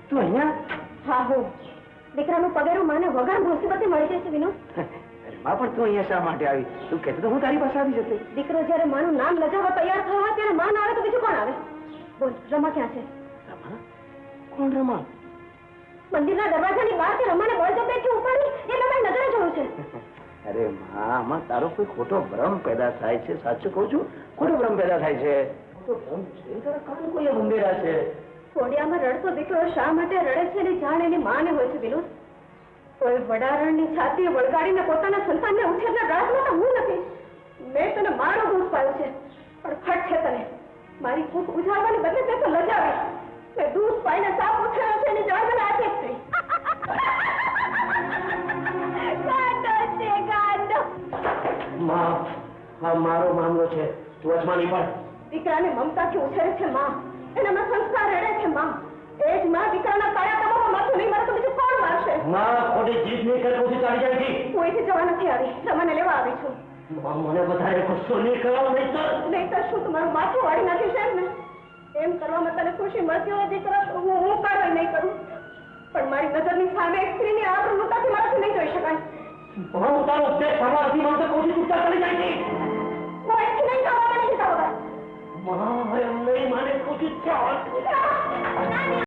તું અહીંયા? હા હું દીકરાનું પગેરું માને વગર મુસીબતે મળી જશે વિનોદ. અરે માં, પણ તું અહીંયા શા માટે આવી? તું કહેતો તો હું તારી પાસે આવી જશે. દીકરો જયારે માનું નામ લજાવવા તૈયાર થયો ત્યારે માં ના આવે તો બીજું કોણ આવે? બોલ રમા ક્યાં છે? રમા? કોણ રમા? મંદિરના દરવાજાની બહાર કે રમાને બળજબરીથી ઉપાડી એ તમારી નજરે જોયું છે. અરે માં, આમાં તારો કોઈ ખોટો ભ્રમ પેદા થાય છે. સાચું કહું છું, ખોટો ભ્રમ પેદા થાય છે. ખોટો ભ્રમ છે. તારા કાન કોઈ બંધેરા છે. કોડિયામાં રડતો દીકરો શા માટે રડે છે એની જાણ એની માને હોય છે વિનોદ. કોઈ વડારણની છાતી વળગાડીને પોતાના સંતાનને ઉછેરના રાજમાં તો હું નથી. મેં તને મારો દૂધ પાડ્યું છે, પણ ફટ છે તને. મારી ભૂખ ઉજાડવાને બદલે તે તો લજાવી. મેં દૂધ પાઈને સાપ ઉછેર્યો છે એની જાણ મને આજે જ થઈ. માં, આ મારો મામલો છે. તું વચમાં નહીં પડ. દીકરાને મમતાથી ઉછેરે છે માં, એનામાં સંસ્કાર રેડે છે માં. એ જ માં દીકરાના કાયા કામમાં માથું નહીં મારે તો બીજું કોણ મારશે? માં, ખોટી જીત નહીં કર, પછી ચાલી જાય છે. હું અહીંથી જવા નથી આવી, રમાને લેવા આવી છું. મને વધારે ગુસ્સો નહીં કરવાનો. નહીં તો શું તમારું માથું વાળી નાખી છે ને? એમ કરવામાં તને ખુશી મળતી હોય દીકરા તો હું કાઢવા નહીં કરું, પણ મારી નજરની સામે એક સ્ત્રીની આબરૂતાથી મારાથી નહીં જોઈ શકાય. હું તારો ઉપદેશ સાંભળવા નથી માંગતો, પછી ચૂપચાપ કરી જાય છે. હું અહીંથી નહીં જવા માટે નહીં જવા. માં, એમ નહીં માને, પછી ચાલ.